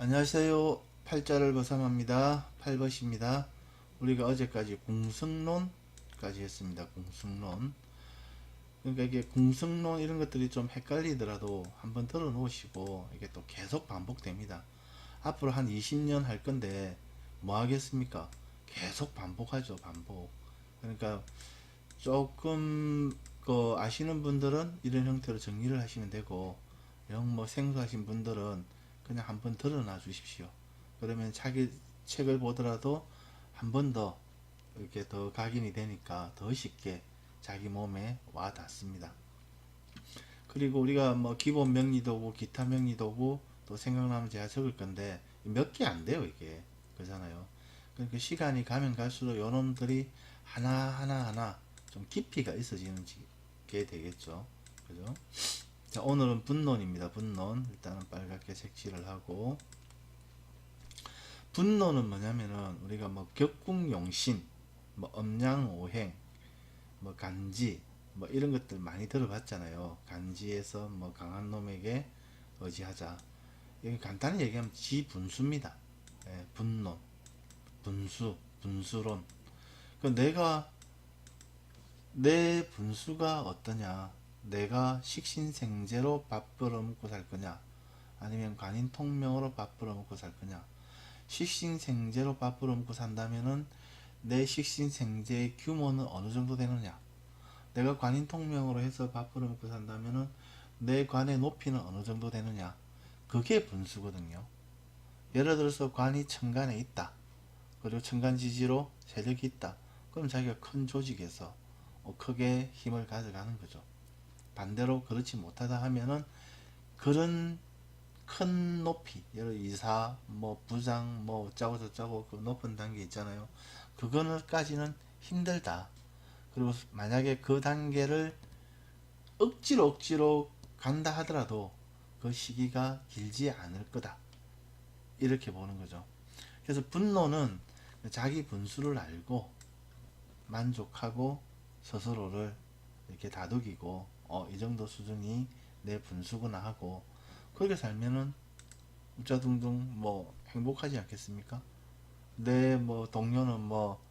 안녕하세요. 팔자를 벗삼합니다. 팔벗입니다. 우리가 어제까지 공승론까지 했습니다. 공승론. 그러니까 이게 공승론 이런 것들이 좀 헷갈리더라도 한번 들어 놓으시고 이게 또 계속 반복됩니다. 앞으로 한 20년 할 건데 뭐 하겠습니까? 계속 반복하죠. 반복. 그러니까 조금 아시는 분들은 이런 형태로 정리를 하시면 되고, 영 뭐 생소하신 분들은 그냥 한번 드러나 주십시오. 그러면 자기 책을 보더라도 한 번 더 이렇게 더 각인이 되니까 더 쉽게 자기 몸에 와 닿습니다. 그리고 우리가 뭐 기본 명리도구, 기타 명리도구 또 생각나면 제가 적을 건데 몇 개 안 돼요, 이게. 그잖아요. 그러니까 시간이 가면 갈수록 요놈들이 하나 좀 깊이가 있어지는 게 되겠죠. 그죠? 자, 오늘은 분론입니다. 분론. 일단은 빨갛게 색칠을 하고, 분론은 뭐냐면은 우리가 뭐 격국용신, 뭐 음양오행, 뭐 간지, 뭐 이런 것들 많이 들어봤잖아요. 간지에서 뭐 강한 놈에게 의지하자. 이게 간단히 얘기하면 지분수입니다. 예, 분론, 분수론. 그 내 분수가 어떠냐? 내가 식신생재로 밥 벌어먹고 살 거냐? 아니면 관인통명으로 밥 벌어먹고 살 거냐? 식신생재로 밥 벌어먹고 산다면은 내 식신생재의 규모는 어느 정도 되느냐? 내가 관인통명으로 해서 밥 벌어먹고 산다면은 내 관의 높이는 어느 정도 되느냐? 그게 분수거든요. 예를 들어서 관이 천간에 있다. 그리고 천간지지로 세력이 있다. 그럼 자기가 큰 조직에서 크게 힘을 가져가는 거죠. 반대로 그렇지 못하다 하면은 그런 큰 높이, 예를 들어 이사, 뭐 부장, 뭐 어쩌고 저쩌고 그 높은 단계 있잖아요. 그거는까지는 힘들다. 그리고 만약에 그 단계를 억지로 간다 하더라도 그 시기가 길지 않을 거다. 이렇게 보는 거죠. 그래서 분노는 자기 분수를 알고 만족하고 스스로를 이렇게 다독이고, 이 정도 수준이 내 분수구나 하고 그렇게 살면은 우짜둥둥 뭐 행복하지 않겠습니까? 내 뭐 동료는 뭐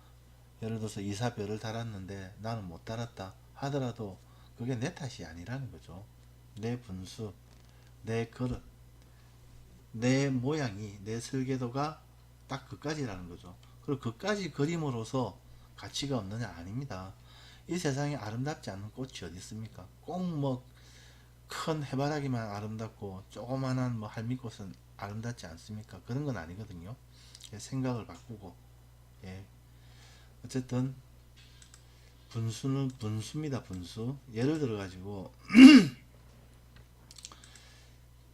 예를 들어서 이사별을 달았는데 나는 못 달았다 하더라도 그게 내 탓이 아니라는 거죠. 내 분수, 내 그릇, 내 모양이, 내 설계도가 딱 그까지라는 거죠. 그리고 그까지 그림으로서 가치가 없느냐? 아닙니다. 이 세상에 아름답지 않은 꽃이 어디 있습니까? 꼭 뭐 큰 해바라기만 아름답고 조그만한 뭐 할미꽃은 아름답지 않습니까? 그런 건 아니거든요. 생각을 바꾸고, 예. 어쨌든 분수는 분수입니다. 분수. 예를 들어 가지고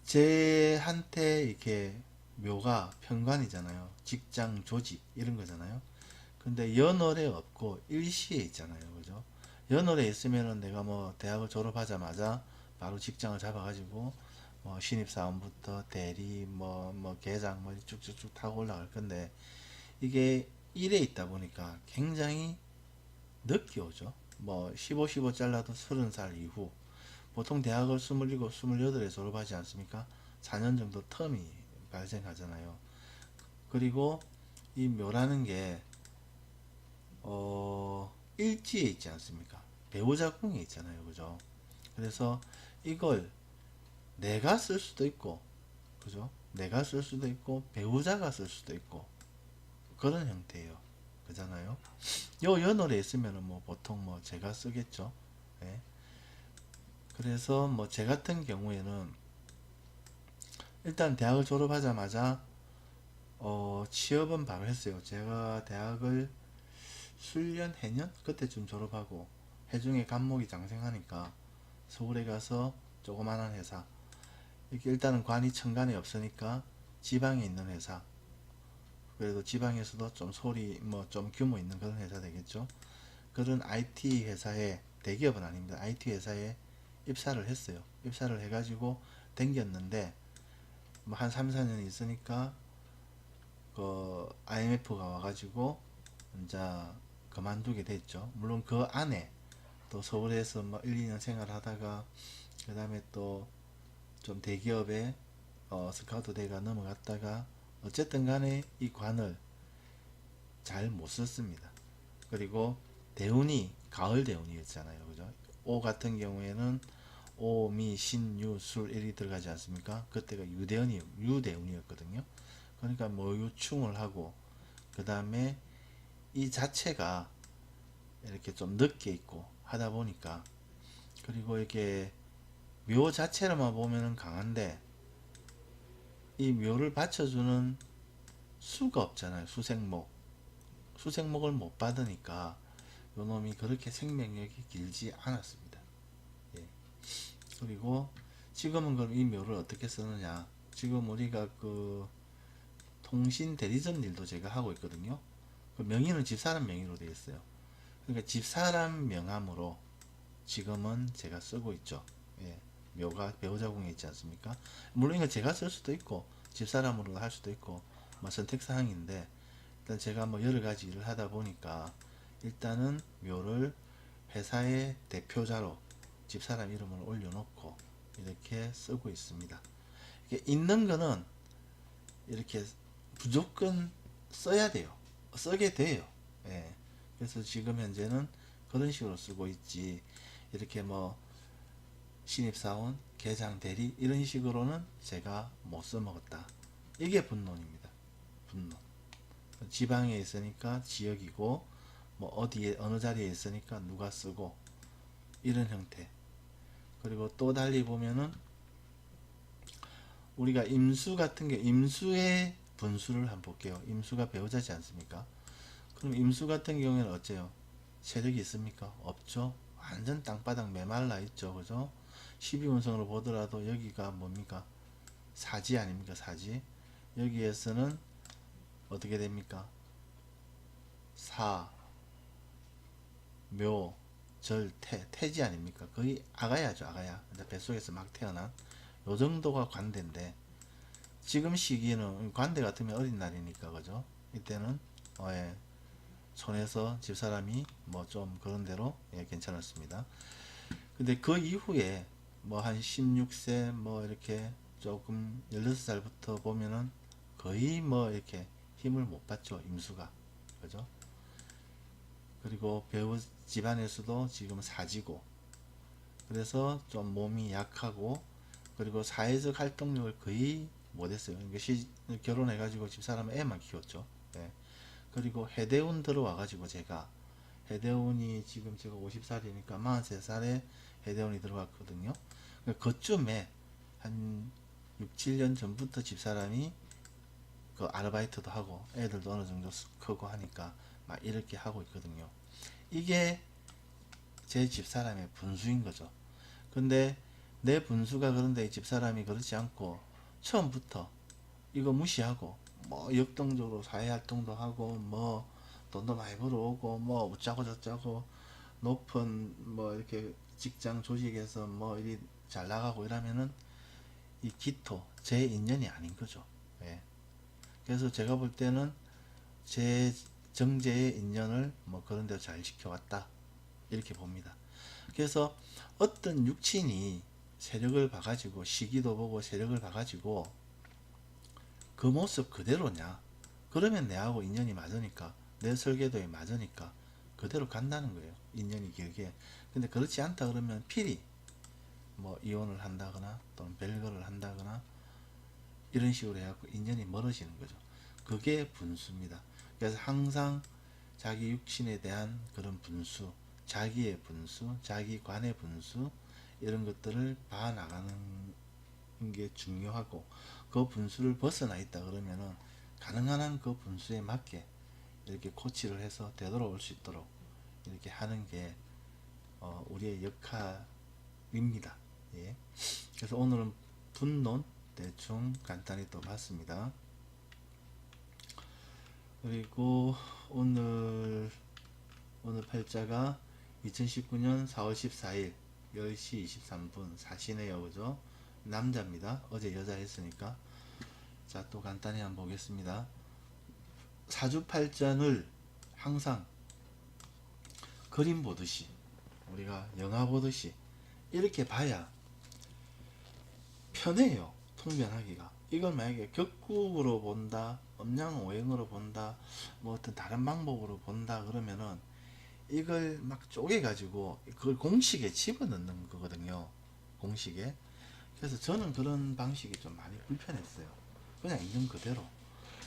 제한테 이렇게 묘가 편관이잖아요. 직장, 조직 이런 거잖아요. 근데 연월에 없고 일시에 있잖아요. 그죠? 연월에 있으면은 내가 뭐 대학을 졸업하자마자 바로 직장을 잡아가지고 뭐 신입사원부터 대리 뭐 계장 뭐 쭉쭉쭉 타고 올라갈 건데, 이게 일에 있다 보니까 굉장히 늦게 오죠. 뭐 15 잘라도 30살 이후. 보통 대학을 27, 28에 졸업하지 않습니까? 4년 정도 텀이 발생하잖아요. 그리고 이 묘라는 게 일지에 있지 않습니까? 배우자 궁에 있잖아요. 그죠? 그래서 이걸 내가 쓸 수도 있고, 그죠? 내가 쓸 수도 있고, 배우자가 쓸 수도 있고, 그런 형태예요. 그잖아요. 요 연월에 있으면은 뭐 보통 뭐 제가 쓰겠죠. 예. 그래서 뭐 제 같은 경우에는 일단 대학을 졸업하자마자 취업은 바로 했어요. 제가 대학을 술년 해년 그때쯤 졸업하고 해중에 간목이 장생하니까 서울에 가서 조그만한 회사, 이렇게 일단은 관이 천간에 없으니까 지방에 있는 회사, 그래도 지방에서도 좀 소리 뭐 좀 규모 있는 그런 회사 되겠죠. 그런 IT 회사에, 대기업은 아닙니다. IT 회사에 입사를 했어요. 입사를 해가지고 댕겼는데 뭐 한 3, 4년 있으니까 그 IMF가 와가지고 이제 그만두게 됐죠. 물론 그 안에 또 서울에서 뭐 1, 2년 생활하다가 그 다음에 또 좀 대기업에 스카우트 대가 넘어갔다가 어쨌든 간에 이 관을 잘 못 썼습니다. 그리고 대운이 가을 대운이었잖아요. 그죠? 오 같은 경우에는 오, 미, 신, 유, 술 일이 들어가지 않습니까? 그때가 유대운이었거든요. 그러니까 뭐 유충을 하고 그 다음에 이 자체가 이렇게 좀 늦게 있고 하다 보니까 그리고 이렇게 묘 자체로만 보면은 강한데 이 묘를 받쳐주는 수가 없잖아요. 수생목을 못 받으니까 요놈이 그렇게 생명력이 길지 않았습니다. 예. 그리고 지금은 그럼 이 묘를 어떻게 쓰느냐? 지금 우리가 그 통신 대리점 일도 제가 하고 있거든요. 그 명의는 집사람 명의로 되어 있어요. 그러니까 집사람 명함으로 지금은 제가 쓰고 있죠. 예. 묘가 배우자궁에 있지 않습니까? 물론 이건 제가 쓸 수도 있고 집사람으로 할 수도 있고 뭐 선택사항인데 일단 제가 뭐 여러가지 일을 하다 보니까 일단은 묘를 회사의 대표자로 집사람 이름을 올려놓고 이렇게 쓰고 있습니다. 이게 있는 거는 이렇게 무조건 써야 돼요. 쓰게 돼요. 예. 그래서 지금 현재는 그런 식으로 쓰고 있지 이렇게 뭐 신입사원, 계장 대리 이런 식으로는 제가 못 써먹었다. 이게 분론입니다. 분론. 지방에 있으니까 지역이고 뭐 어디에 어느 자리에 있으니까 누가 쓰고 이런 형태. 그리고 또 달리 보면은 우리가 임수 같은 게 임수의 분수를 한번 볼게요. 임수가 배우자지 않습니까? 그럼 임수 같은 경우에는 어째요? 세력이 있습니까? 없죠. 완전 땅바닥 메말라 있죠. 그죠? 12운성으로 보더라도 여기가 뭡니까? 사지 아닙니까? 사지. 여기에서는 어떻게 됩니까? 사, 묘, 절, 태지 아닙니까? 거의 아가야죠. 아가야. 뱃속에서 막 태어난 요 정도가 관대인데 지금 시기에는 관대 같으면 어린 날이니까 그죠? 이때는 예, 손에서 집사람이 뭐 좀 그런 대로 예, 괜찮았습니다. 근데 그 이후에 뭐 한 16세 뭐 이렇게 조금 16살부터 보면은 거의 뭐 이렇게 힘을 못 받죠. 임수가. 그죠? 그리고 배우 집안에서도 지금 사지고 그래서 좀 몸이 약하고 그리고 사회적 활동력을 거의 못했어요. 결혼해가지고 집사람 애만 키웠죠. 예. 그리고 해대운 들어와가지고 제가 해대운이 지금 제가 50살이니까 43살에 해대운이 들어왔거든요. 그쯤에 한 6, 7년 전부터 집사람이 그 아르바이트도 하고 애들도 어느 정도 크고 하니까 막 이렇게 하고 있거든요. 이게 제 집사람의 분수인 거죠. 근데 내 분수가 그런데 집사람이 그렇지 않고 처음부터 이거 무시하고 뭐 역동적으로 사회활동도 하고 뭐 돈도 많이 벌어오고 뭐 어쩌고 저쩌고 높은 뭐 이렇게 직장 조직에서 뭐 이리 잘 나가고 이러면은 이 기토 제 인연이 아닌 거죠. 예. 그래서 제가 볼 때는 제 정제의 인연을 뭐 그런 데로 잘 지켜왔다 이렇게 봅니다. 그래서 어떤 육친이 세력을 봐가지고 시기도 보고 세력을 봐가지고 그 모습 그대로냐 그러면 내하고 인연이 맞으니까 내 설계도에 맞으니까 그대로 간다는 거예요. 인연이 길게. 근데 그렇지 않다 그러면 필히 뭐 이혼을 한다거나 또는 별거를 한다거나 이런 식으로 해갖고 인연이 멀어지는 거죠. 그게 분수입니다. 그래서 항상 자기 육신에 대한 그런 분수, 자기의 분수, 자기관의 분수 이런 것들을 봐나가는 게 중요하고 그 분수를 벗어나 있다 그러면은 가능한 한 그 분수에 맞게 이렇게 코치를 해서 되돌아올 수 있도록 이렇게 하는 게 우리의 역할입니다. 예. 그래서 오늘은 분론 대충 간단히 또 봤습니다. 그리고 오늘 팔자가 2019년 4월 14일 10시 23분 사시네요. 그죠? 남자입니다. 어제 여자 했으니까. 자, 또 간단히 한번 보겠습니다. 사주팔자를 항상 그림 보듯이 우리가 영화 보듯이 이렇게 봐야 편해요. 통변하기가. 이걸 만약에 격국으로 본다, 음양오행으로 본다, 뭐 어떤 다른 방법으로 본다 그러면은 이걸 막 쪼개 가지고 그걸 공식에 집어넣는 거거든요. 공식에. 그래서 저는 그런 방식이 좀 많이 불편했어요. 그냥 있는 그대로.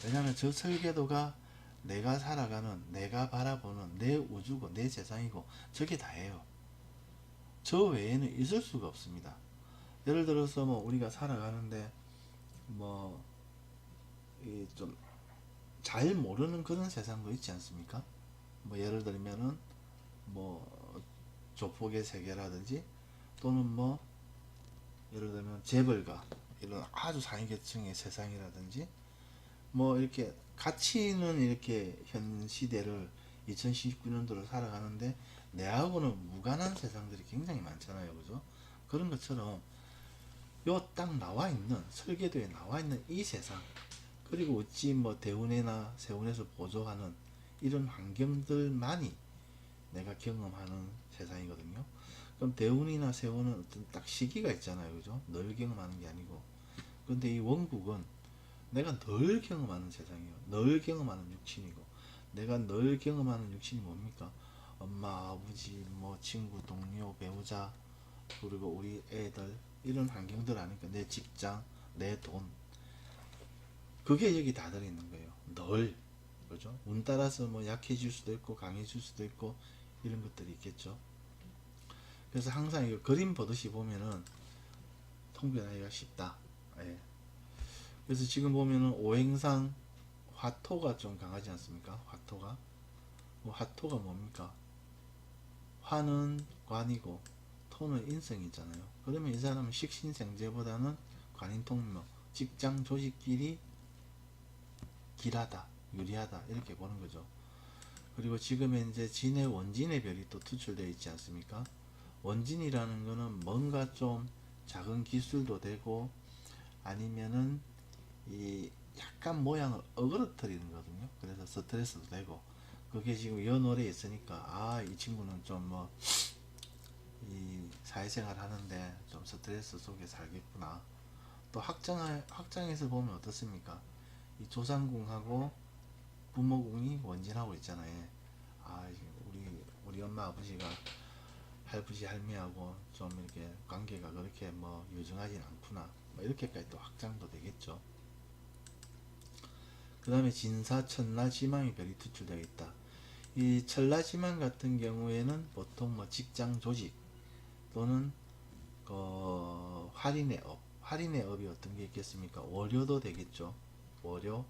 왜냐면 저 설계도가 내가 살아가는, 내가 바라보는 내 우주고 내 세상이고 저게 다예요. 저 외에는 있을 수가 없습니다. 예를 들어서 뭐 우리가 살아가는데 뭐 좀 잘 모르는 그런 세상도 있지 않습니까? 뭐 예를 들면은 뭐 조폭의 세계라든지 또는 뭐 예를 들면 재벌가 이런 아주 상위계층의 세상이라든지 뭐 이렇게 가치는 이렇게 현 시대를 2019년도를 살아가는데 내하고는 무관한 세상들이 굉장히 많잖아요. 그죠? 그런 것처럼 요 딱 나와 있는 설계도에 나와 있는 이 세상 그리고 어찌 뭐 대운이나 세운에서 보조하는 이런 환경들만이 내가 경험하는 세상이거든요. 그럼 대운이나 세운은 어떤 딱 시기가 있잖아요. 그죠? 늘 경험하는 게 아니고. 근데 이 원국은 내가 늘 경험하는 세상이에요. 늘 경험하는 육신이고. 내가 늘 경험하는 육신이 뭡니까? 엄마, 아버지, 뭐 친구, 동료, 배우자, 그리고 우리 애들 이런 환경들 아니까 내 직장, 내 돈. 그게 여기 다 들어있는 거예요. 늘. 그죠? 운 따라서 뭐 약해질 수도 있고 강해질 수도 있고 이런 것들이 있겠죠. 그래서 항상 이거 그림 보듯이 보면은 통변하기가 쉽다. 예. 그래서 지금 보면은 오행상 화토가 좀 강하지 않습니까? 화토가. 뭐 화토가 뭡니까? 화는 관이고 토는 인성이 있잖아요. 그러면 이 사람은 식신생재보다는 관인통묘, 직장 조직끼리 길하다, 유리하다 이렇게 보는 거죠. 그리고 지금 현재 진의 원진의 별이 또 투출되어 있지 않습니까? 원진이라는 거는 뭔가 좀 작은 기술도 되고 아니면은 이 약간 모양을 어그러뜨리는 거거든요. 그래서 스트레스도 되고 그게 지금 연월에 있으니까 아 이 친구는 좀 뭐 이 사회생활 하는데 좀 스트레스 속에 살겠구나. 또 확장해서 보면 어떻습니까? 이 조상궁하고 부모궁이 원진하고 있잖아요. 아 우리 엄마 아버지가 할아버지 할매하고 좀 이렇게 관계가 그렇게 뭐 유정하진 않구나. 뭐 이렇게까지 또 확장도 되겠죠. 그 다음에 진사, 천나, 지망이 별이 투출되어 있다. 이 천라, 지망 같은 경우에는 보통 뭐 직장 조직 또는 할인의 업, 할인의 업이 어떤 게 있겠습니까? 월요도 되겠죠. 월요,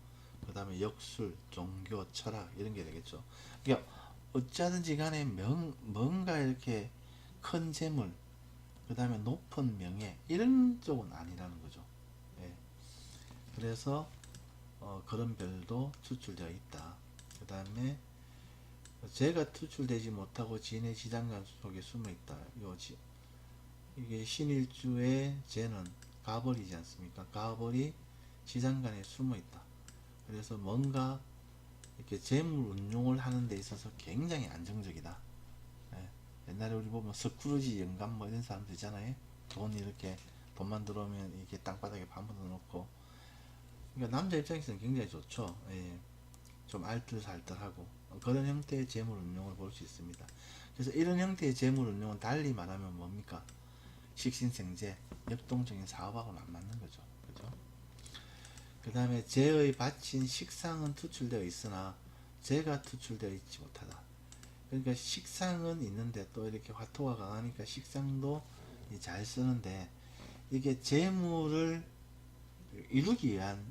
그 다음에 역술, 종교, 철학 이런 게 되겠죠. 그러니까 어찌하든지 간에 뭔가 이렇게 큰 재물, 그 다음에 높은 명예 이런 쪽은 아니라는 거죠. 예. 그래서 그런 별도 추출되어 있다. 그 다음에 재가 투출되지 못하고 진의 지장간 속에 숨어 있다. 이게 신일주의 재는 가벌이지 않습니까? 가벌이 지장간에 숨어 있다. 그래서 뭔가 이렇게 재물 운용을 하는 데 있어서 굉장히 안정적이다. 예. 옛날에 우리 보면 스크루지 영감 뭐 이런 사람들 있잖아요. 돈 이렇게 돈만 들어오면 이렇게 땅바닥에 파묻어 놓고. 그러니까 남자 입장에서는 굉장히 좋죠. 예. 좀 알뜰살뜰하고 그런 형태의 재물 운용을 볼 수 있습니다. 그래서 이런 형태의 재물 운용은 달리 말하면 뭡니까? 식신생재, 역동적인 사업하고는 안 맞는 거죠. 그죠? 그 다음에 재의 바친 식상은 투출되어 있으나 재가 투출되어 있지 못하다. 그러니까 식상은 있는데 또 이렇게 화토가 강하니까 식상도 잘 쓰는데 이게 재물을 이루기 위한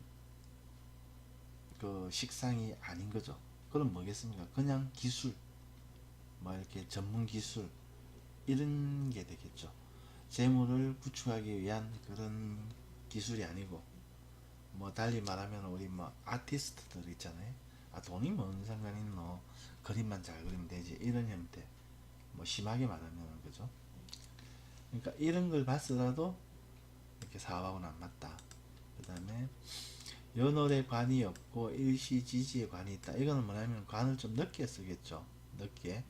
그 식상이 아닌 거죠. 그럼 뭐겠습니까? 그냥 기술, 뭐 이렇게 전문 기술 이런 게 되겠죠. 재물을 구축하기 위한 그런 기술이 아니고 뭐 달리 말하면 우리 뭐 아티스트들 있잖아요. 아 돈이 뭔 상관 있노? 그림만 잘 그리면 되지 이런 형태. 뭐 심하게 말하면 그죠. 그러니까 이런 걸 봤으라도 이렇게 사업하고는 안 맞다. 그 다음에 연월에 관이 없고 일시지지에 관이 있다. 이거는 뭐냐면 관을 좀 늦게 쓰겠죠. 늦게.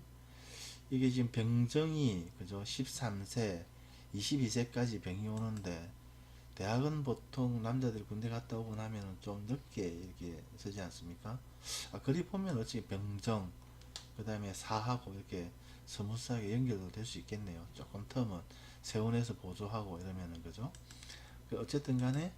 이게 지금 병정이 그죠 13세 22세까지 병이 오는데 대학은 보통 남자들이 군대 갔다 오고 나면은 좀 늦게 이렇게 서지 않습니까? 그리 보면 어찌 병정, 그 다음에 사하고 이렇게 스무스하게 연결도 될 수 있겠네요. 조금 텀은 세운에서 보조하고 이러면은, 그죠? 어쨌든 간에,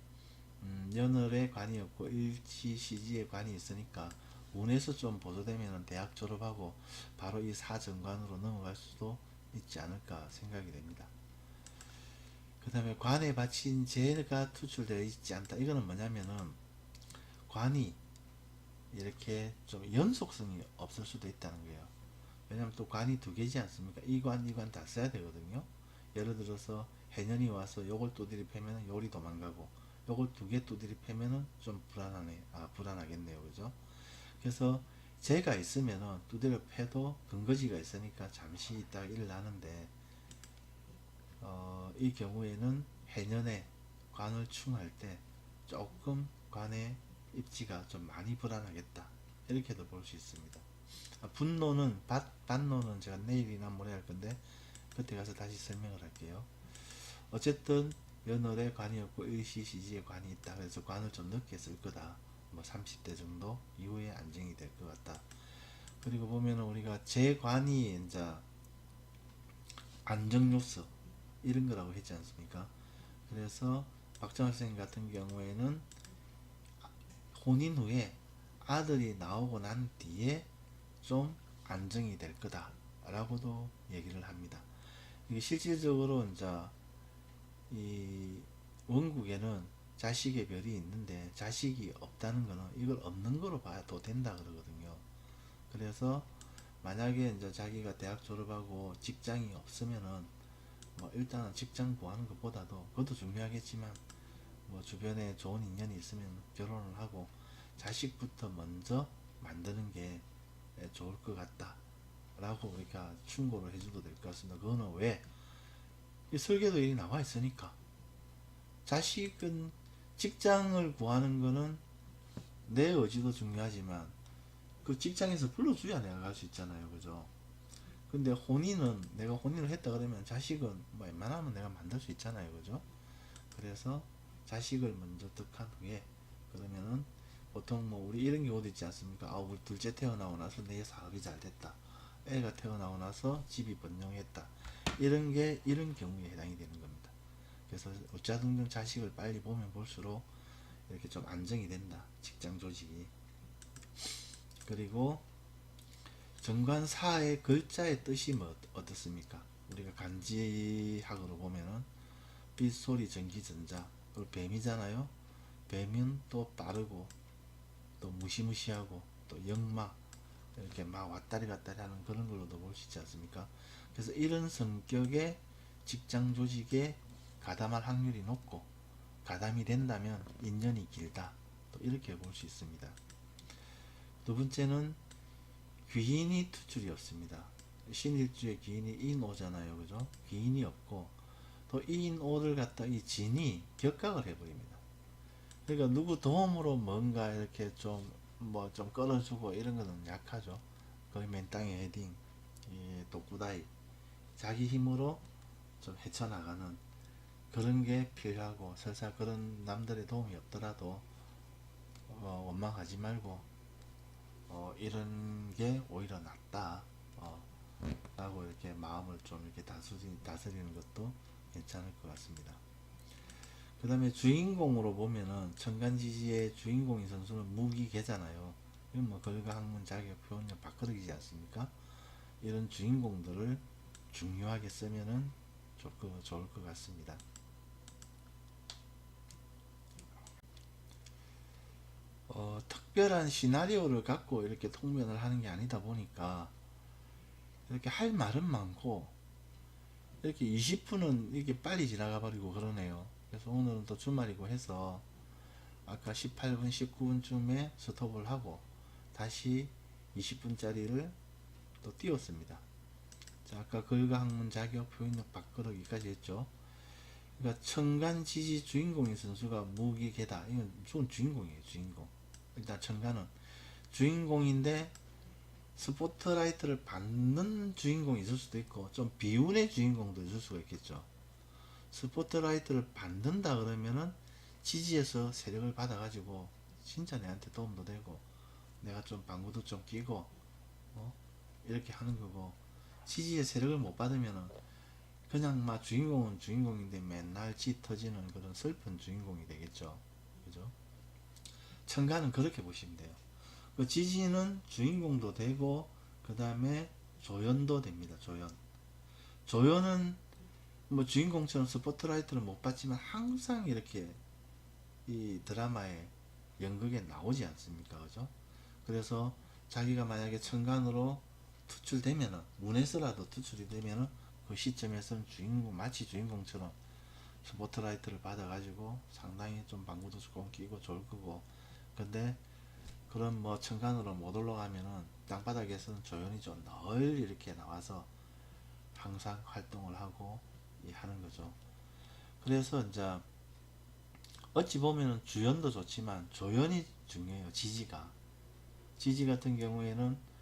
연월에 관이 없고 일치 시지에 관이 있으니까 운에서 좀 보조되면은 대학 졸업하고 바로 이 사정관으로 넘어갈 수도 있지 않을까 생각이 됩니다. 그 다음에 관에 바친 재가 투출되어 있지 않다. 이거는 뭐냐면은 관이 이렇게 좀 연속성이 없을 수도 있다는 거예요. 왜냐면 또 관이 두 개지 않습니까? 이 관, 이 관 다 써야 되거든요. 예를 들어서 해년이 와서 요걸 두드리 패면은 요리 도망가고, 요걸 두 개 두드리 패면은 좀 불안하겠네요. 그죠? 그래서 재가 있으면은 두드려 패도 근거지가 있으니까 잠시 있다가 일어나는데, 이 경우에는 해년에 관을 충할 때 조금 관의 입지가 좀 많이 불안하겠다. 이렇게도 볼 수 있습니다. 분노는, 반노는 제가 내일이나 모레 할 건데, 그때 가서 다시 설명을 할게요. 어쨌든, 연월에 관이 없고 일시시지에 관이 있다. 그래서 관을 좀 늦게 쓸 거다. 뭐 30대 정도 이후에 안정이 될 것 같다. 그리고 보면은 우리가 재관이 이제 안정요소 이런 거라고 했지 않습니까? 그래서 박정학 선생님 같은 경우에는 혼인 후에 아들이 나오고 난 뒤에 좀 안정이 될 거다 라고도 얘기를 합니다. 이게 실질적으로 이제 이 원국에는 자식의 별이 있는데 자식이 없다는 거는 이걸 없는 거로 봐야 또 된다 그러거든요. 그래서 만약에 이제 자기가 대학 졸업하고 직장이 없으면은 뭐 일단은 직장 구하는 것보다도 그것도 중요하겠지만 뭐 주변에 좋은 인연이 있으면 결혼을 하고 자식부터 먼저 만드는 게 좋을 것 같다 라고 우리가 충고를 해줘도 될 것 같습니다. 그거는 왜? 이 설계도 일이 나와 있으니까. 자식은 직장을 구하는 거는 내 의지도 중요하지만 그 직장에서 불러줘야 내가 갈 수 있잖아요. 그죠? 근데 혼인은 내가 혼인을 했다 그러면 자식은 뭐 웬만하면 내가 만들 수 있잖아요. 그죠? 그래서 자식을 먼저 득한 후에 그러면은 보통 뭐 우리 이런 경우도 있지 않습니까? 우리 둘째 태어나고 나서 내 사업이 잘 됐다. 애가 태어나고 나서 집이 번영했다. 이런 경우에 해당이 되는 겁니다. 그래서 어쩌든 자식을 빨리 보면 볼수록 이렇게 좀 안정이 된다. 직장 조직이. 그리고 정관사의 글자의 뜻이 뭐 어떻습니까? 우리가 간지학으로 보면은 빗소리 전기전자, 그리고 뱀이잖아요. 뱀은 또 빠르고 또 무시무시하고 또 역마 이렇게 막 왔다리 갔다리 하는 그런 걸로도 볼 수 있지 않습니까? 그래서 이런 성격의 직장 조직에 가담할 확률이 높고 가담이 된다면 인연이 길다. 또 이렇게 볼 수 있습니다. 두 번째는 귀인이 투출이 없습니다. 신일주의 귀인이 인오잖아요. 그죠? 귀인이 없고 또 인오를 갖다 이 진이 격각을 해버립니다. 그러니까 누구 도움으로 뭔가 이렇게 좀 뭐 좀 끌어주고 이런 거는 약하죠. 거의 맨땅에 헤딩, 또 구다이 자기 힘으로 좀 헤쳐나가는 그런 게 필요하고 설사 그런 남들의 도움이 없더라도 원망하지 말고 이런 게 오히려 낫다 라고 이렇게 마음을 좀 이렇게 다스리는 것도 괜찮을 것 같습니다. 그 다음에 주인공으로 보면은 천간지지의 주인공인 선수는 무기계잖아요. 이건 뭐 걸과 학문 자격 표현력 밥그릇이지 않습니까? 이런 주인공들을 중요하게 쓰면은 좋을 것 같습니다. 특별한 시나리오를 갖고 이렇게 통변을 하는 게 아니다 보니까 이렇게 할 말은 많고 이렇게 20분은 이렇게 빨리 지나가 버리고 그러네요. 그래서 오늘은 또 주말이고 해서 아까 18분, 19분쯤에 스톱을 하고 다시 20분짜리를 또 띄웠습니다. 자, 아까 글과 학문 자격 표현력 바꾸기까지 했죠. 그러니까 천간 지지 주인공인 선수가 무기계다. 이건 무조건 주인공이에요. 주인공. 일단 천간은 주인공인데 스포트라이트를 받는 주인공이 있을 수도 있고 좀 비운의 주인공도 있을 수가 있겠죠. 스포트라이트를 받는다 그러면은 지지에서 세력을 받아가지고 진짜 내한테 도움도 되고 내가 좀 방구도 좀 끼고 이렇게 하는 거고, 지지의 세력을 못 받으면은 그냥 막 주인공은 주인공인데 맨날 지 터지는 그런 슬픈 주인공이 되겠죠. 그죠? 천간은 그렇게 보시면 돼요. 그 지지는 주인공도 되고 그 다음에 조연도 됩니다. 조연은 뭐 주인공처럼 스포트라이트를 못 받지만 항상 이렇게 이 드라마에 연극에 나오지 않습니까? 그죠? 그래서 자기가 만약에 천간으로 투출되면은, 운에서라도 투출이 되면은 그 시점에서는 주인공, 마치 주인공처럼 스포트라이트를 받아가지고 상당히 좀 방구도 조금 끼고 좋을 거고, 근데 그런 뭐 천간으로 못 올라가면은 땅바닥에서는 조연이 좀 널 이렇게 나와서 항상 활동을 하고 하는 거죠. 그래서 이제 어찌 보면은 주연도 좋지만 조연이 중요해요. 지지 같은 경우에는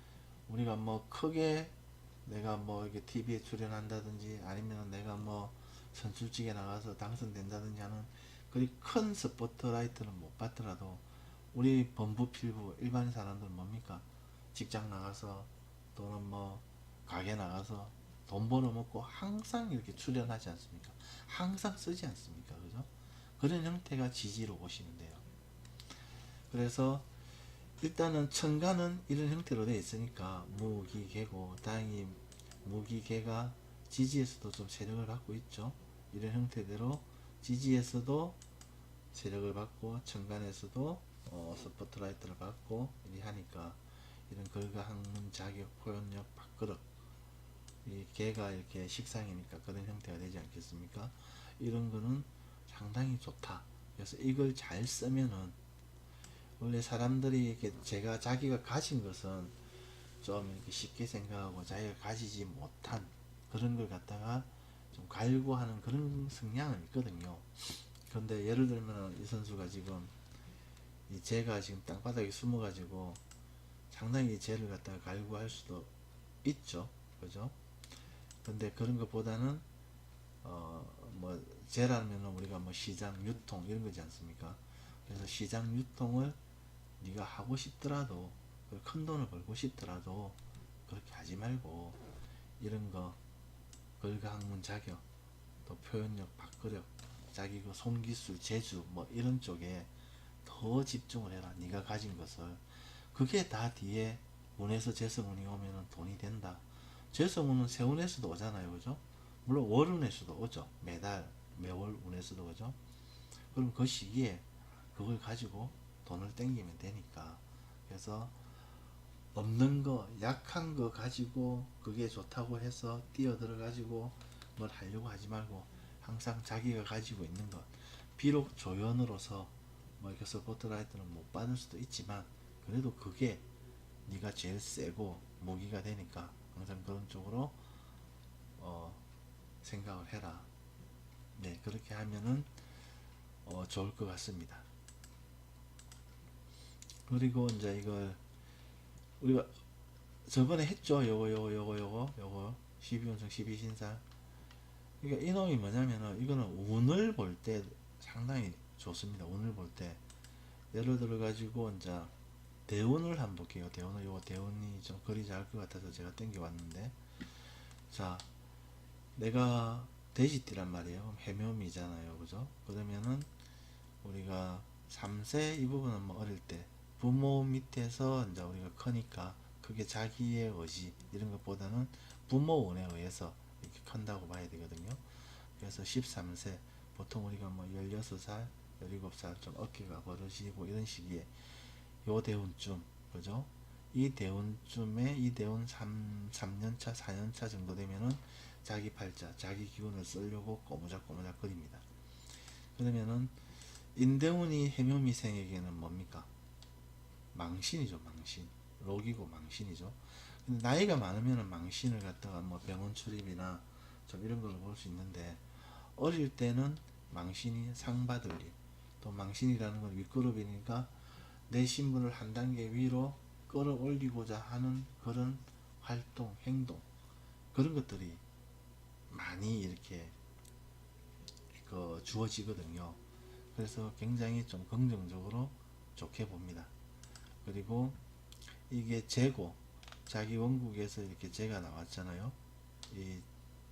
우리가 뭐 크게 내가 뭐 이렇게 TV에 출연한다든지 아니면 내가 뭐 선출직에 나가서 당선된다든지 하는 그리 큰 스포트라이트는 못 받더라도 우리 범부필부 일반 사람들은 뭡니까? 직장 나가서 또는 뭐 가게 나가서 돈 벌어먹고 항상 이렇게 출연하지 않습니까? 항상 쓰지 않습니까? 그죠? 그런 형태가 지지로 보시면 돼요. 그래서 일단은 천간은 이런 형태로 되어 있으니까 무기개고, 다행히 무기개가 지지에서도 좀 세력을 받고 있죠. 이런 형태대로 지지에서도 세력을 받고 천간에서도 스포트라이트를 받고 이렇게 하니까 이런 걸가학문 자격 표현력 밥그릇, 이 개가 이렇게 식상이니까 그런 형태가 되지 않겠습니까? 이런 거는 상당히 좋다. 그래서 이걸 잘 쓰면은 원래 사람들이 이렇게 제가 자기가 가진 것은 좀 이렇게 쉽게 생각하고 자기가 가지지 못한 그런 걸 갖다가 좀 갈구하는 그런 성향은 있거든요. 그런데 예를 들면 이 선수가 지금 이 재가 지금 땅바닥에 숨어가지고 상당히 이 재를 갖다가 갈구할 수도 있죠. 그죠? 근데 그런 것보다는 뭐 재라면 우리가 뭐 시장 유통 이런 거지 않습니까? 그래서 시장 유통을 네가 하고 싶더라도 큰 돈을 벌고 싶더라도 그렇게 하지 말고 이런 거 걸가학문 자격 또 표현력 박거력 자기 그 손기술 재주 뭐 이런 쪽에 더 집중을 해라. 네가 가진 것을. 그게 다 뒤에 운에서 재성운이 오면 돈이 된다. 재성운은 세운에서도 오잖아요. 그죠? 물론 월운에서도 오죠. 매월 운에서도 오죠. 그럼 그 시기에 그걸 가지고 돈을 땡기면 되니까. 그래서 없는 거, 약한 거 가지고 그게 좋다고 해서 뛰어들어 가지고 뭘 하려고 하지 말고 항상 자기가 가지고 있는 것. 비록 조연으로서 뭐 이렇게 스포트라이트는 못 받을 수도 있지만 그래도 그게 네가 제일 세고 무기가 되니까 항상 그런 쪽으로 생각을 해라. 네, 그렇게 하면은 좋을 것 같습니다. 그리고 이제 이걸 우리가 저번에 했죠. 요거 12운성 12신사. 그러니까 이놈이 뭐냐면은 이거는 운을 볼 때 상당히 좋습니다. 운을 볼 때 예를 들어 가지고 이제 대운을 한번 볼게요. 대운을 요거 대운이 좀 그리지 않을 것 같아서 제가 땡겨 왔는데, 자 내가 돼지띠란 말이에요. 해묘미잖아요. 그죠? 그러면은 우리가 3세 이 부분은 뭐 어릴 때 부모 밑에서 이제 우리가 크니까 그게 자기의 의지 이런 것보다는 부모 운에 의해서 이렇게 큰다고 봐야 되거든요. 그래서 13세 보통 우리가 뭐 16살 17살 좀 어깨가 벌어지고 이런 시기에 요 대운쯤, 그죠? 이 대운쯤에 이 대운 3년차 4년차 정도 되면은 자기 팔자 자기 기운을 쓰려고 꼬무작꼬무작 거립니다. 그러면은 인대운이 해묘미생에게는 뭡니까? 망신이죠. 망신. 록이고 망신이죠. 근데 나이가 많으면 망신을 갖다가 뭐 병원 출입이나 좀 이런 걸 볼 수 있는데, 어릴 때는 망신이 상받을 일, 또 망신이라는 건 윗그룹이니까 내 신분을 한 단계 위로 끌어올리고자 하는 그런 활동, 행동, 그런 것들이 많이 이렇게 주어지거든요. 그래서 굉장히 좀 긍정적으로 좋게 봅니다. 그리고 이게 재고, 자기 원국에서 이렇게 재가 나왔잖아요. 이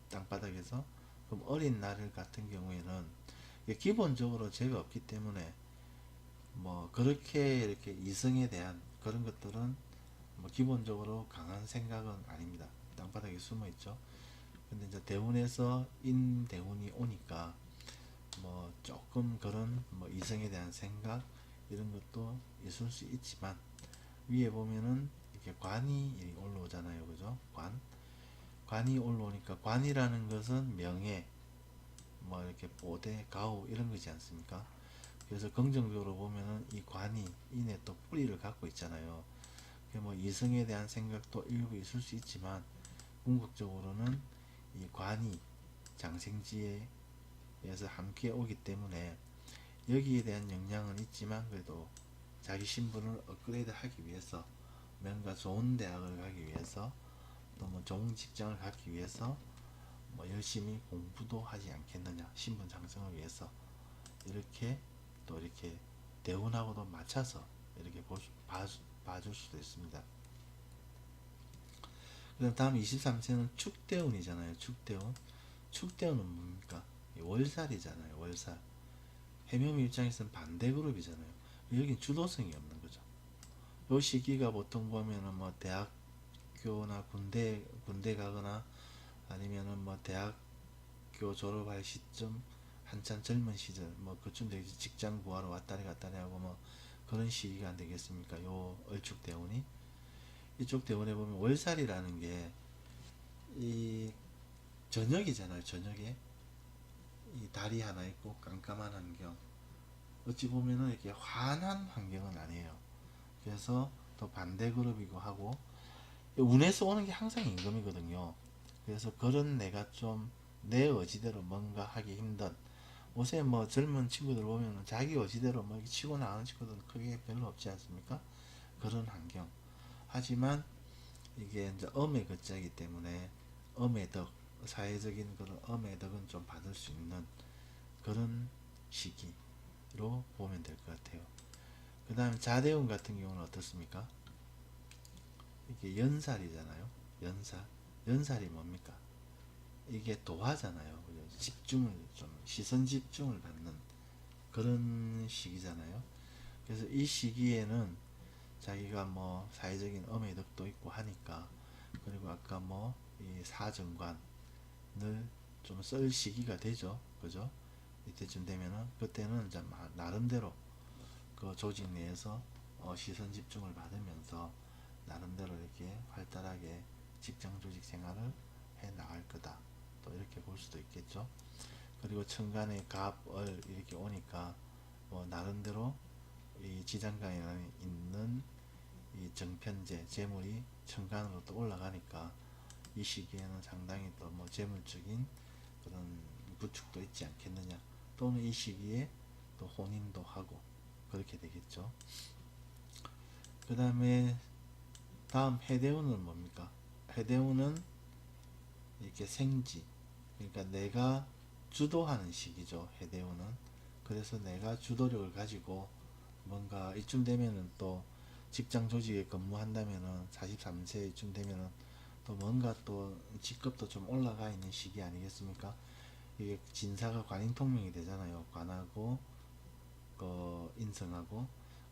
땅바닥에서. 그럼 어린 나를 같은 경우에는 기본적으로 재가 없기 때문에 뭐 그렇게 이렇게 이성에 대한 그런 것들은 뭐 기본적으로 강한 생각은 아닙니다. 땅바닥에 숨어 있죠. 근데 이제 대운에서 인대운이 오니까 뭐 조금 그런 뭐 이성에 대한 생각 이런 것도 있을 수 있지만, 위에 보면은 이렇게 관이 올라오잖아요. 그죠? 관이 올라오니까, 관이라는 것은 명예, 뭐 이렇게 보대, 가우 이런 거지 않습니까? 그래서 긍정적으로 보면은 이 관이 인에 또 뿌리를 갖고 있잖아요. 뭐 이성에 대한 생각도 일부 있을 수 있지만, 궁극적으로는 이 관이 장생지에서 함께 오기 때문에 여기에 대한 영향은 있지만, 그래도 자기 신분을 업그레이드 하기 위해서, 뭔가 좋은 대학을 가기 위해서, 또 뭐 좋은 직장을 갖기 위해서 뭐 열심히 공부도 하지 않겠느냐, 신분 상승을 위해서. 이렇게 또 이렇게 대운하고도 맞춰서 이렇게 봐줄 수도 있습니다. 그다음 다음 23세는 축대운이잖아요. 축대운은 뭡니까? 월살이잖아요. 월살. 해묘미 입장에서는 반대 그룹이잖아요. 여긴 주도성이 없는 거죠. 요 시기가 보통 보면은 뭐 대학교나 군대 가거나 아니면은 뭐 대학교 졸업할 시점, 한참 젊은 시절, 뭐 그쯤 되지, 직장 구하러 왔다리 갔다리 하고 뭐 그런 시기가 안 되겠습니까? 요 을축 대운이. 이쪽 대운에 보면 월살이라는 게 이 저녁이잖아요. 저녁에 이 달이 하나 있고 깜깜한 환경. 어찌 보면은 이렇게 환한 환경은 아니에요. 그래서 또 반대 그룹이고 하고, 운에서 오는 게 항상 임금이거든요. 그래서 그런 내가 좀 내 의지대로 뭔가 하기 힘든, 요새 뭐 젊은 친구들 보면 자기 의지대로 뭐 치고 나가는 친구들은 크게 별로 없지 않습니까? 그런 환경. 하지만 이게 이제 엄의 글자이기 때문에 엄의 덕, 사회적인 그런 엄의 덕은 좀 받을 수 있는 그런 시기로 보면 될 것 같아요. 그 다음에 자대운 같은 경우는 어떻습니까? 이게 연살이잖아요. 연살. 연살이 뭡니까? 이게 도화잖아요. 집중을 좀, 시선 집중을 받는 그런 시기잖아요. 그래서 이 시기에는 자기가 뭐 사회적인 엄의 덕도 있고 하니까, 그리고 아까 뭐 이 사정관을 좀 쓸 시기가 되죠. 그죠? 이때쯤 되면은, 그때는 이제 나름대로 그 조직 내에서 시선 집중을 받으면서 나름대로 이렇게 활달하게 직장 조직 생활을 해 나갈 거다. 또 이렇게 볼 수도 있겠죠. 그리고 천간에 갑을 이렇게 오니까 뭐 나름대로 이 지장간에 있는 이 정편재 재물이 천간으로 또 올라가니까 이 시기에는 상당히 또 뭐 재물적인 그런 구축도 있지 않겠느냐. 또는 이 시기에 또 혼인도 하고 그렇게 되겠죠. 그 다음에 다음 해대운은 뭡니까? 해대운은 이렇게 생지, 그러니까 내가 주도하는 시기죠. 해대운은. 그래서 내가 주도력을 가지고 뭔가 이쯤 되면은 또 직장 조직에 근무한다면은 43세 이쯤 되면은 또 뭔가 또 직급도 좀 올라가 있는 시기 아니겠습니까? 이게 진사가 관인통명이 되잖아요. 관하고 인성하고.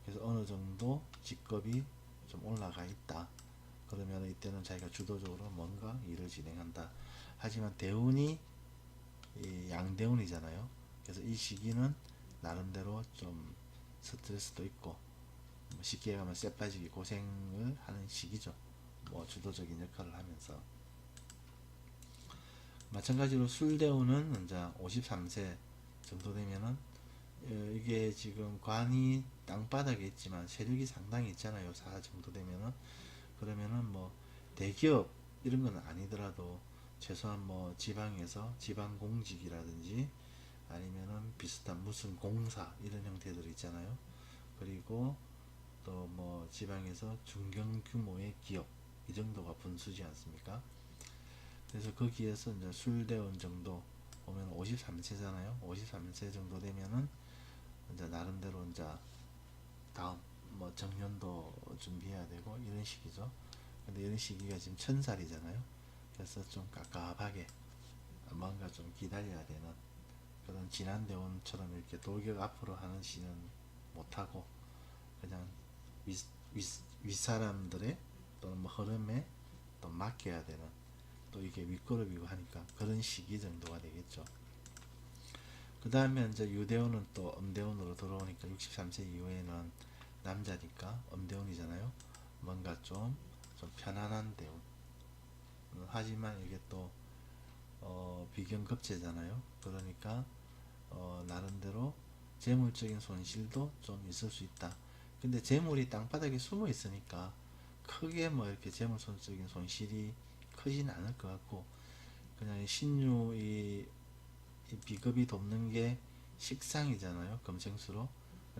그래서 어느 정도 직급이 좀 올라가 있다. 그러면 이때는 자기가 주도적으로 뭔가 일을 진행한다. 하지만 대운이 양대운이잖아요. 그래서 이 시기는 나름대로 좀 스트레스도 있고, 뭐 쉽게 가면 쇠 빠지기 고생을 하는 시기죠. 뭐 주도적인 역할을 하면서. 마찬가지로 술대운은 이제 53세 정도 되면은 이게 지금 관이 땅바닥에 있지만 세력이 상당히 있잖아요. 4 정도 되면은. 그러면은 뭐 대기업 이런 건 아니더라도 최소한 뭐 지방에서 지방공직이라든지 아니면은 비슷한 무슨 공사 이런 형태들 있잖아요. 그리고 또 뭐 지방에서 중견규모의 기업 이 정도가 분수지 않습니까? 그래서 거기에서 이제 술대원 정도 보면 53세잖아요. 53세 정도 되면은 이제 나름대로 이제 다음 뭐 정년도 준비해야 되고 이런 시기죠. 근데 이런 시기가 지금 1000살이잖아요. 그래서 좀 깝깝하게 뭔가 좀 기다려야 되는 그런 지난 대운처럼 이렇게 돌격 앞으로 하는 시는 못하고 그냥 윗, 윗, 윗사람들의 또는 뭐 흐름에 또 맡겨야 되는 또 이게 윗그룹이고 하니까 그런 시기 정도가 되겠죠. 그 다음에 이제 유대운은 또 음대운으로 들어오니까 63세 이후에는 남자니까 음대운이잖아요. 뭔가 좀 편안한 대운. 하지만 이게 또 비경급제잖아요. 그러니까 나름대로 재물적인 손실도 좀 있을 수 있다. 근데 재물이 땅바닥에 숨어 있으니까 크게 뭐 이렇게 재물적인 손실이 크진 않을 것 같고 그냥 신유 이 비급이 돕는 게 식상이잖아요. 금생수로.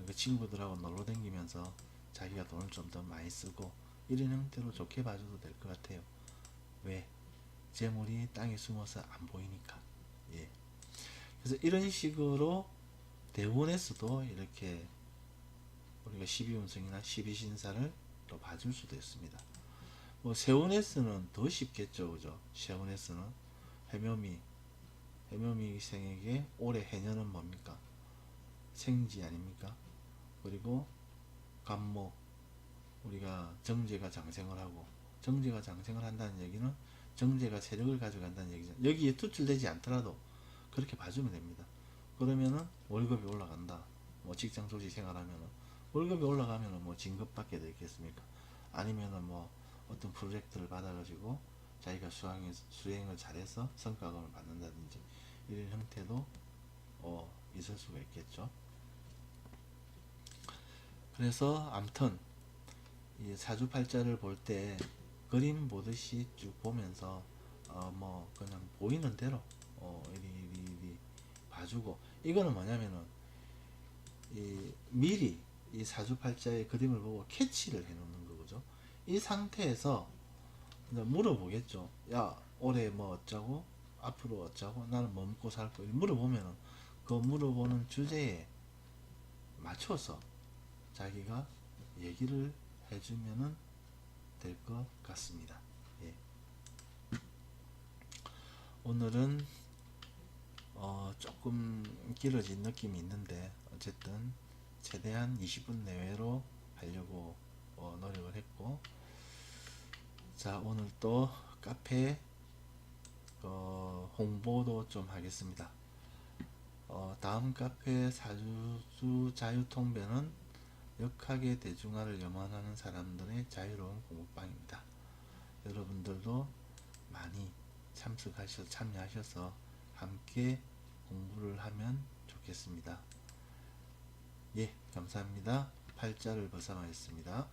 그 친구들하고 놀러 다니면서 자기가 돈을 좀 더 많이 쓰고 이런 형태로 좋게 봐줘도 될 것 같아요. 왜? 재물이 땅에 숨어서 안 보이니까. 예. 그래서 이런 식으로 대운에서도 이렇게 우리가 12운성이나 12신사를 또 봐줄 수도 있습니다. 뭐 세운에서는 더 쉽겠죠. 그죠? 세운에서는 해묘미 해묘미생에게 올해 해년은 뭡니까? 생지 아닙니까? 그리고 간목 우리가 정제가 장생을 하고 정제가 장생을 한다는 얘기는 정제가 세력을 가져간다는 얘기죠. 여기에 투출되지 않더라도 그렇게 봐주면 됩니다. 그러면은 월급이 올라간다. 뭐 직장 조직 생활하면은 월급이 올라가면은 뭐 진급받게 되겠습니까? 아니면은 뭐 어떤 프로젝트를 받아가지고 자기가 수행을 잘해서 성과금을 받는다든지 이런 형태도 있을 수가 있겠죠. 그래서 암튼 이 사주팔자를 볼 때 그림 보듯이 쭉 보면서 뭐 그냥 보이는 대로 이리 봐주고 이거는 뭐냐면은 미리 이 사주팔자의 그림을 보고 캐치를 해 놓는 거죠. 이 상태에서 물어보겠죠. 야 올해 뭐 어쩌고 앞으로 어쩌고 나는 뭐 먹고 살고 물어보면은 그 물어보는 주제에 맞춰서 자기가 얘기를 해주면은 될 것 같습니다. 예. 오늘은 조금 길어진 느낌이 있는데 어쨌든 최대한 20분 내외로 하려고 노력을 했고 자 오늘 또 카페 홍보도 좀 하겠습니다. 다음 카페 사주수 자유통배는 역학의 대중화를 염원하는 사람들의 자유로운 공부방입니다. 여러분들도 많이 참여하셔서 함께 공부를 하면 좋겠습니다. 예, 감사합니다. 팔자를 벗어나겠습니다.